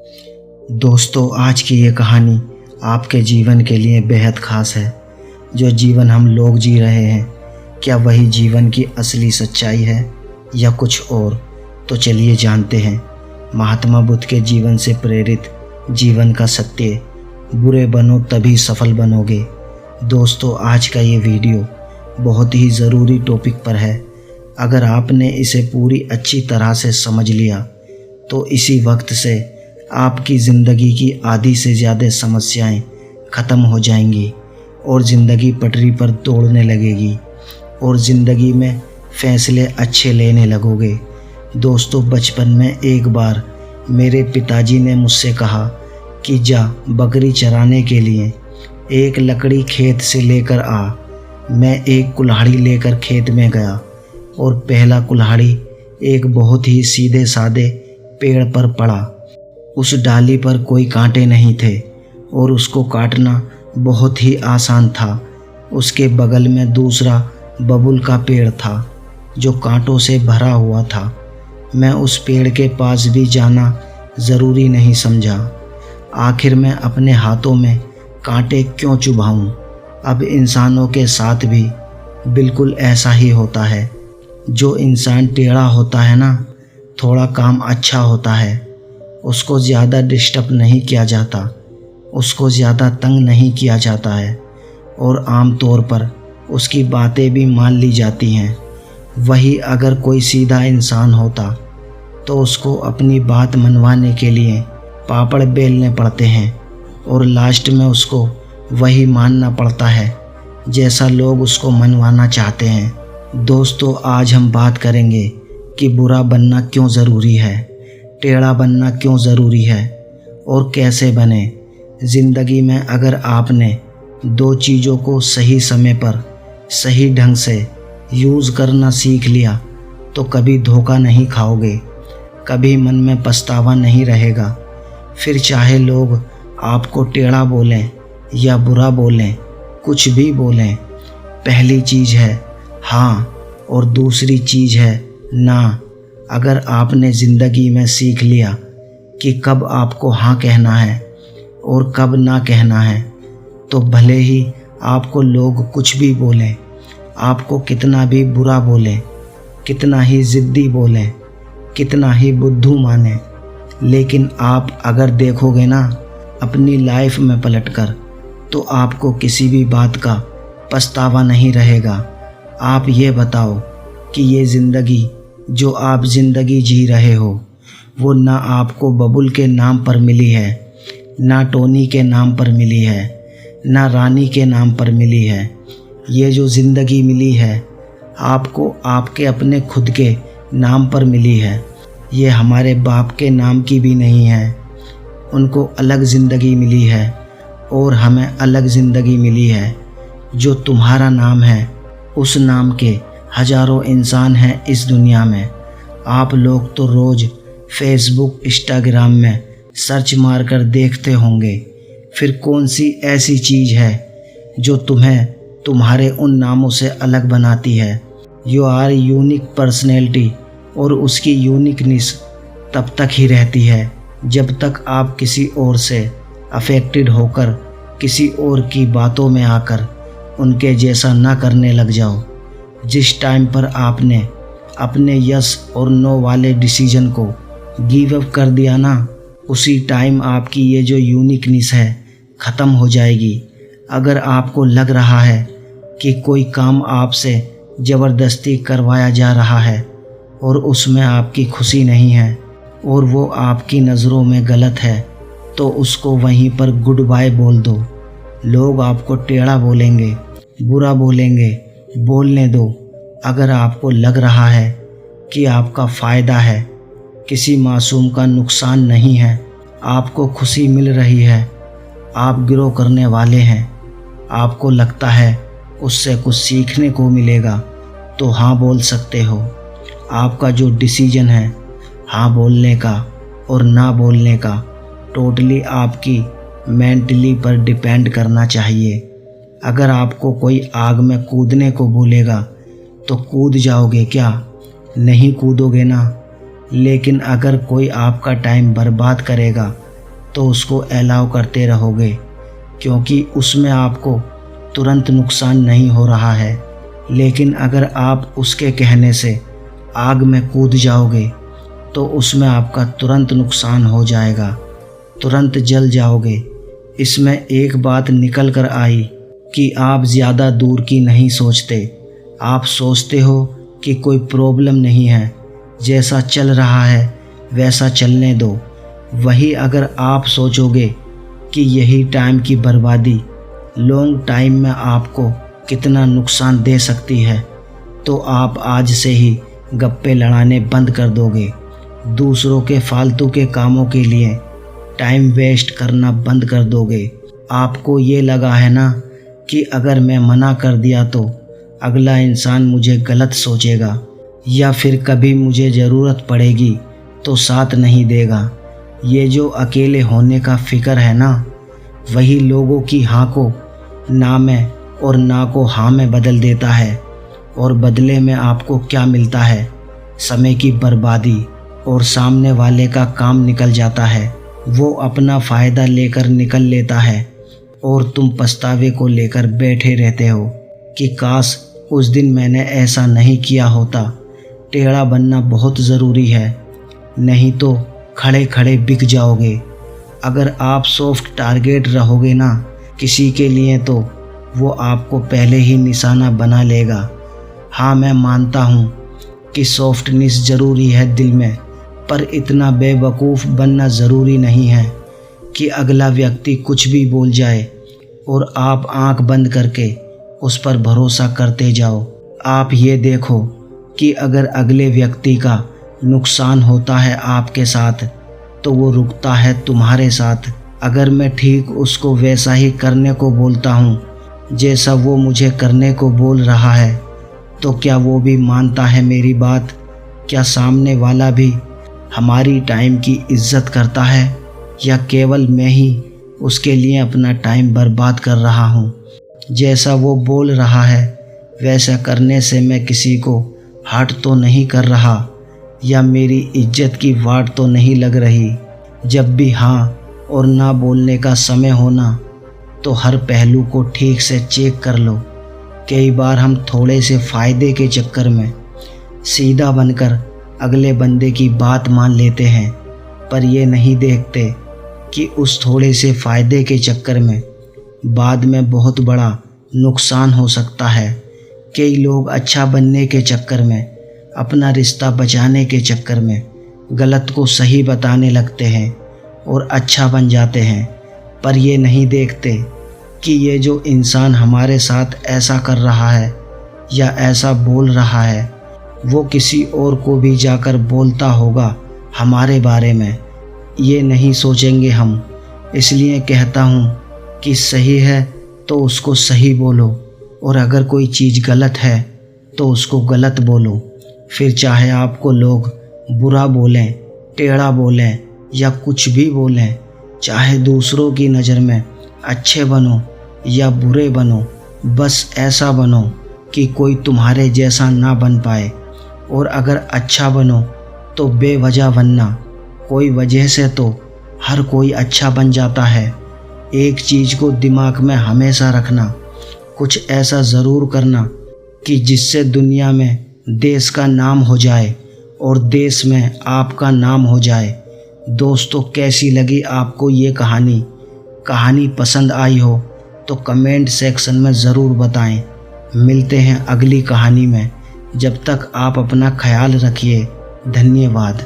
दोस्तों, आज की ये कहानी आपके जीवन के लिए बेहद ख़ास है। जो जीवन हम लोग जी रहे हैं, क्या वही जीवन की असली सच्चाई है या कुछ और? तो चलिए जानते हैं महात्मा बुद्ध के जीवन से प्रेरित जीवन का सत्य। बुरे बनो तभी सफल बनोगे। दोस्तों, आज का ये वीडियो बहुत ही ज़रूरी टॉपिक पर है। अगर आपने इसे पूरी अच्छी तरह से समझ लिया तो इसी वक्त से आपकी ज़िंदगी की आधी से ज़्यादा समस्याएं ख़त्म हो जाएंगी और ज़िंदगी पटरी पर दौड़ने लगेगी और ज़िंदगी में फ़ैसले अच्छे लेने लगोगे। दोस्तों, बचपन में एक बार मेरे पिताजी ने मुझसे कहा कि जा बकरी चराने के लिए एक लकड़ी खेत से लेकर आ। मैं एक कुल्हाड़ी लेकर खेत में गया और पहला कुल्हाड़ी एक बहुत ही सीधे सादे पेड़ पर पड़ा। उस डाली पर कोई कांटे नहीं थे और उसको काटना बहुत ही आसान था। उसके बगल में दूसरा बबूल का पेड़ था जो कांटों से भरा हुआ था। मैं उस पेड़ के पास भी जाना ज़रूरी नहीं समझा। आखिर मैं अपने हाथों में कांटे क्यों चुभाऊं? अब इंसानों के साथ भी बिल्कुल ऐसा ही होता है। जो इंसान टेढ़ा होता है ना, थोड़ा काम अच्छा होता है, उसको ज़्यादा डिस्टर्ब नहीं किया जाता, उसको ज़्यादा तंग नहीं किया जाता है और आम तौर पर उसकी बातें भी मान ली जाती हैं। वही अगर कोई सीधा इंसान होता तो उसको अपनी बात मनवाने के लिए पापड़ बेलने पड़ते हैं और लास्ट में उसको वही मानना पड़ता है जैसा लोग उसको मनवाना चाहते हैं। दोस्तों, आज हम बात करेंगे कि बुरा बनना क्यों ज़रूरी है, टेढ़ा बनना क्यों ज़रूरी है और कैसे बने। ज़िंदगी में अगर आपने दो चीज़ों को सही समय पर सही ढंग से यूज़ करना सीख लिया तो कभी धोखा नहीं खाओगे, कभी मन में पछतावा नहीं रहेगा। फिर चाहे लोग आपको टेढ़ा बोलें या बुरा बोलें, कुछ भी बोलें, पहली चीज़ है हाँ और दूसरी चीज़ है ना। अगर आपने ज़िंदगी में सीख लिया कि कब आपको हाँ कहना है और कब ना कहना है, तो भले ही आपको लोग कुछ भी बोलें, आपको कितना भी बुरा बोलें, कितना ही ज़िद्दी बोलें, कितना ही बुद्धू माने, लेकिन आप अगर देखोगे ना अपनी लाइफ में पलटकर, तो आपको किसी भी बात का पछतावा नहीं रहेगा। आप ये बताओ कि ये ज़िंदगी जो आप ज़िंदगी जी रहे हो वो ना आपको बबुल के नाम पर मिली है, ना टोनी के नाम पर मिली है, ना रानी के नाम पर मिली है। ये जो ज़िंदगी मिली है आपको आपके अपने खुद के नाम पर मिली है। ये हमारे बाप के नाम की भी नहीं है। उनको अलग ज़िंदगी मिली है और हमें अलग ज़िंदगी मिली है। जो तुम्हारा नाम है उस नाम के हज़ारों इंसान हैं इस दुनिया में। आप लोग तो रोज़ फेसबुक, इंस्टाग्राम में सर्च मारकर देखते होंगे। फिर कौन सी ऐसी चीज़ है जो तुम्हें तुम्हारे उन नामों से अलग बनाती है? यू आर यूनिक पर्सनैलिटी और उसकी यूनिकनेस तब तक ही रहती है जब तक आप किसी और से अफेक्टेड होकर किसी और की बातों में आकर उनके जैसा ना करने लग जाओ। जिस टाइम पर आपने अपने यस और नो वाले डिसीजन को गिव अप कर दिया ना, उसी टाइम आपकी ये जो यूनिकनेस है ख़त्म हो जाएगी। अगर आपको लग रहा है कि कोई काम आपसे ज़बरदस्ती करवाया जा रहा है और उसमें आपकी खुशी नहीं है और वो आपकी नज़रों में गलत है, तो उसको वहीं पर गुड बाय बोल दो। लोग आपको टेढ़ा बोलेंगे, बुरा बोलेंगे, बोलने दो। अगर आपको लग रहा है कि आपका फ़ायदा है, किसी मासूम का नुकसान नहीं है, आपको खुशी मिल रही है, आप ग्रो करने वाले हैं, आपको लगता है उससे कुछ सीखने को मिलेगा, तो हाँ बोल सकते हो। आपका जो डिसीजन है हाँ बोलने का और ना बोलने का, टोटली आपकी मेंटली पर डिपेंड करना चाहिए। अगर आपको कोई आग में कूदने को बोलेगा तो कूद जाओगे क्या? नहीं कूदोगे ना। लेकिन अगर कोई आपका टाइम बर्बाद करेगा तो उसको अलाउ करते रहोगे, क्योंकि उसमें आपको तुरंत नुकसान नहीं हो रहा है। लेकिन अगर आप उसके कहने से आग में कूद जाओगे तो उसमें आपका तुरंत नुकसान हो जाएगा, तुरंत जल जाओगे। इसमें एक बात निकल कर आई कि आप ज़्यादा दूर की नहीं सोचते। आप सोचते हो कि कोई प्रॉब्लम नहीं है, जैसा चल रहा है वैसा चलने दो। वही अगर आप सोचोगे कि यही टाइम की बर्बादी लॉन्ग टाइम में आपको कितना नुकसान दे सकती है, तो आप आज से ही गप्पे लड़ाने बंद कर दोगे। दूसरों के फालतू के कामों के लिए टाइम वेस्ट करना बंद कर दोगे। आपको ये लगा है ना कि अगर मैं मना कर दिया तो अगला इंसान मुझे गलत सोचेगा, या फिर कभी मुझे ज़रूरत पड़ेगी तो साथ नहीं देगा। ये जो अकेले होने का फ़िक्र है ना, वही लोगों की हाँ को ना में और ना को हाँ में बदल देता है। और बदले में आपको क्या मिलता है? समय की बर्बादी, और सामने वाले का काम निकल जाता है। वो अपना फ़ायदा लेकर निकल लेता है और तुम पछतावे को लेकर बैठे रहते हो कि काश उस दिन मैंने ऐसा नहीं किया होता। टेढ़ा बनना बहुत ज़रूरी है, नहीं तो खड़े खड़े बिक जाओगे। अगर आप सॉफ्ट टारगेट रहोगे ना किसी के लिए, तो वो आपको पहले ही निशाना बना लेगा। हाँ, मैं मानता हूँ कि सॉफ्टनेस ज़रूरी है दिल में, पर इतना बेवकूफ़ बनना ज़रूरी नहीं है कि अगला व्यक्ति कुछ भी बोल जाए और आप आंख बंद करके उस पर भरोसा करते जाओ। आप ये देखो कि अगर अगले व्यक्ति का नुकसान होता है आपके साथ, तो वो रुकता है तुम्हारे साथ। अगर मैं ठीक उसको वैसा ही करने को बोलता हूँ जैसा वो मुझे करने को बोल रहा है, तो क्या वो भी मानता है मेरी बात? क्या सामने वाला भी हमारी टाइम की इज्जत करता है, या केवल मैं ही उसके लिए अपना टाइम बर्बाद कर रहा हूँ? जैसा वो बोल रहा है वैसा करने से मैं किसी को हर्ट तो नहीं कर रहा, या मेरी इज्जत की वाट तो नहीं लग रही। जब भी हाँ और ना बोलने का समय होना, तो हर पहलू को ठीक से चेक कर लो। कई बार हम थोड़े से फ़ायदे के चक्कर में सीधा बनकर अगले बंदे की बात मान लेते हैं, पर ये नहीं देखते कि उस थोड़े से फ़ायदे के चक्कर में बाद में बहुत बड़ा नुकसान हो सकता है। कई लोग अच्छा बनने के चक्कर में, अपना रिश्ता बचाने के चक्कर में गलत को सही बताने लगते हैं और अच्छा बन जाते हैं, पर ये नहीं देखते कि ये जो इंसान हमारे साथ ऐसा कर रहा है या ऐसा बोल रहा है, वो किसी और को भी जाकर बोलता होगा हमारे बारे में। ये नहीं सोचेंगे हम। इसलिए कहता हूँ कि सही है तो उसको सही बोलो, और अगर कोई चीज़ गलत है तो उसको गलत बोलो। फिर चाहे आपको लोग बुरा बोलें, टेढ़ा बोलें या कुछ भी बोलें, चाहे दूसरों की नज़र में अच्छे बनो या बुरे बनो, बस ऐसा बनो कि कोई तुम्हारे जैसा ना बन पाए। और अगर अच्छा बनो तो बेवजह बनना, कोई वजह से तो हर कोई अच्छा बन जाता है। एक चीज़ को दिमाग में हमेशा रखना, कुछ ऐसा ज़रूर करना कि जिससे दुनिया में देश का नाम हो जाए और देश में आपका नाम हो जाए। दोस्तों, कैसी लगी आपको ये कहानी पसंद आई हो तो कमेंट सेक्शन में ज़रूर बताएं। मिलते हैं अगली कहानी में। जब तक आप अपना ख्याल रखिए। धन्यवाद।